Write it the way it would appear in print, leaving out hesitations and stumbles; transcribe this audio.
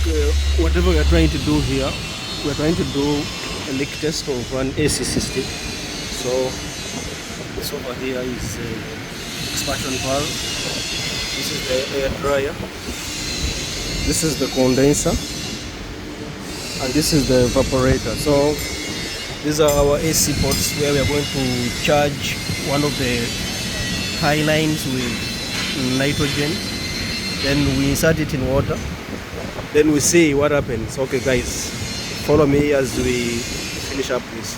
Okay, whatever we are trying to do here, we are trying to do a leak test of an AC system. So this over here is expansion valve. This is the air dryer. This is the condenser, and this is the evaporator. So these are our AC ports where we are going to charge one of the high lines with nitrogen. Then we insert it in water. Then we see what happens. Okay guys, follow me as we finish up this.